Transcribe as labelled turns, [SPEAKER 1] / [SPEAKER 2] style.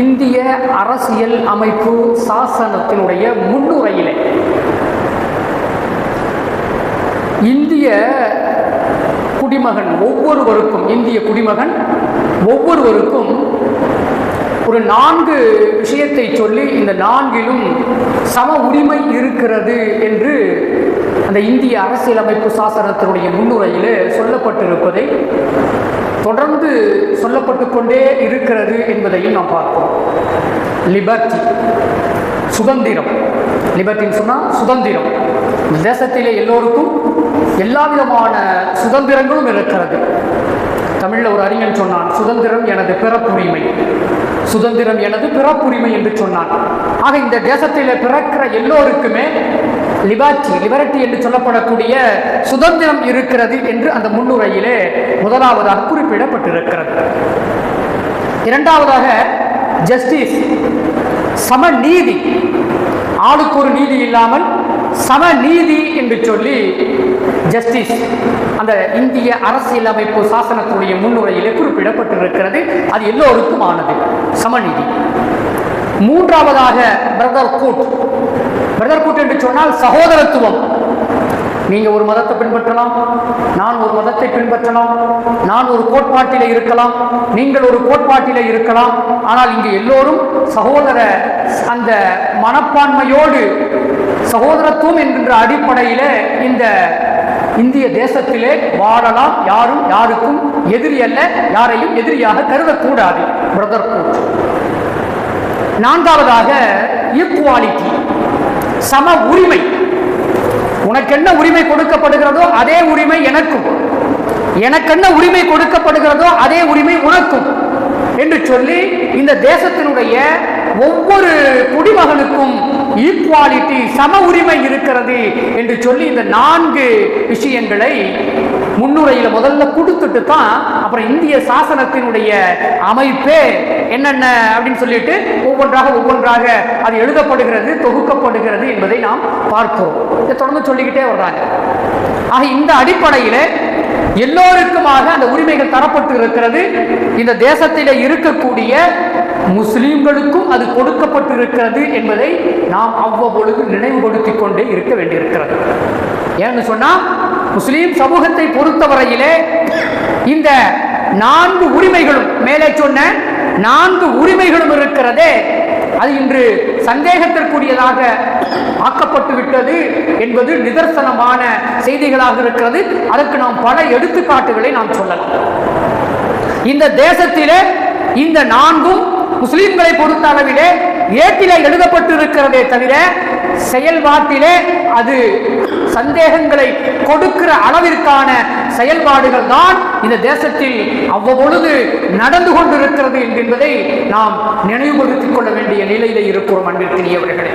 [SPEAKER 1] இந்திய அரசியல் அமைப்பு சாசனத்தினுடைய முன்னுரையிலே இந்திய குடிமகன் ஒவ்வொருவருக்கும் ஒரு 4 விஷயத்தை சொல்லி இந்த 4லும் சம உரிமை இருக்கிறது என்று அந்த இந்திய அரசியலமைப்பு சாசனத்தினுடைய முன்னுரையில் சொல்லப்பட்டிருப்பதை தொடர்ந்து சொல்லப்பட்டு கொண்டே இருக்கிறது என்பதையும் நாம் பார்க்கிறோம். லிபர்ட்டி, சுதந்திரம். லிபர்ட்டின்னு சொன்னால் சுதந்திரம். இந்த தேசத்திலே எல்லோருக்கும் எல்லா விதமான சுதந்திரங்களும் இருக்கிறது. தமிழில் ஒரு அறிஞன் சொன்னான், சுதந்திரம் எனது பிறப்புரிமை, சுதந்திரம் எனது பிறப்புரிமை என்று சொன்னான். ஆக இந்த தேசத்தில் பிறக்கிற எல்லோருக்குமே லிபர்ட்டி என்று சொல்லப்படக்கூடிய சுதந்திரம் இருக்கிறது என்று அந்த முன்னுரையிலே முதலாவதாக குறிப்பிடப்பட்டிருக்கிறது. இரண்டாவதாக ஜஸ்டிஸ், சமநீதி. ஆளுக்கு ஒரு நீதி இல்லாமல் சமநீதி என்று சொல்லி ஜஸ்டிஸ் அந்த இந்திய அரசியலமைப்பு சாசனத்துடைய முன்னுரையிலே குறிப்பிடப்பட்டிருக்கிறது. அது எல்லோருக்கும் ஆனது, சமநீதி. மூன்றாவதாக பிரதர்ஹுட் என்று சொன்னால் சகோதரத்துவம். நீங்க ஒரு மதத்தை பின்பற்றலாம், நான் ஒரு மதத்தை பின்பற்றலாம், நான் ஒரு கோட்பாட்டிலே இருக்கலாம், நீங்கள் ஒரு கோட்பாட்டிலே இருக்கலாம். ஆனால் இங்கு எல்லோரும் சகோதர அந்த மனப்பான்மையோடு சகோதரத்துவம் என்கின்ற அடிப்படையிலே இந்த இந்திய தேசத்திலே வாழலாம். யாரும் யாருக்கும் எதிரி அல்ல, யாரையும் எதிரியாக கருதக்கூடாது. பிரதர்ஹுட். நான்காவதாக ஈக்குவாலிட்டி, சம உரிமை. உனக்கு என்ன உரிமை கொடுக்கப்படுகிறதோ அதே உரிமை எனக்கும், எனக்கு என்ன உரிமை கொடுக்கப்படுகிறதோ அதே உரிமை உனக்கும் என்று சொல்லி இந்த தேசத்தினுடைய ஒவ்வொரு குடிமகனுக்கும் ஈக்குவாலிட்டி, சம உரிமை இருக்கிறது என்று சொல்லி இந்த 4 விஷயங்களை முன்னுரையில் முதல்ல கொடுத்துட்டு தான் அப்புறம் இந்திய சாசனத்தினுடைய அமைப்பே என்னென்ன அப்படின்னு சொல்லிட்டு ஒவ்வொன்றாக அது எழுதப்படுகிறது, தொகுக்கப்படுகிறது என்பதை நாம் பார்க்கிறோம். இதை தொடர்ந்து சொல்லிக்கிட்டே வர்றாங்க. ஆக இந்த அடிப்படையில் எல்லோருக்குமாக அந்த உரிமைகள் தரப்பட்டு இருக்கிறது. இந்த தேசத்தில் இருக்கக்கூடிய முஸ்லிம்களுக்கும் அது கொடுக்கப்பட்டிருக்கிறது என்பதை நாம் அவ்வப்பொழுது நினைவுபடுத்திக் கொண்டே இருக்க வேண்டியிருக்கிறது. ஏன்னு சொன்னா முஸ்லிம் சமூகத்தை பொறுத்தவரையிலே இந்த 4 உரிமைகளும், மேலே சொன்ன 4 உரிமைகளும் இருக்கிறதே, அது இன்று சந்தேகத்திற்குரியதாக ஆக்கப்பட்டு விட்டது என்பது நிதர்சனமான செய்திகளாக இருக்கிறது. அதற்கு நாம் பல எடுத்துக்காட்டுகளை நாம் சொல்லலாம். இந்த தேசத்திலே இந்த 4ம் முஸ்லிம்களை பொறுத்த அளவிலே ஏட்டிலே எழுதப்பட்டிருக்கிறதே தவிர செயல்பாட்டிலே அது சந்தேகங்களை கொடுக்கிற அளவிற்கான செயல்பாடுகள் தான் இந்த தேசத்தில் அவ்வப்பொழுது நடந்து கொண்டிருக்கிறது என்பதை நாம் நினைவுபடுத்திக் கொள்ள வேண்டிய நிலையிலே இருக்கிறோம். அன்பிற்கினியவர்களே,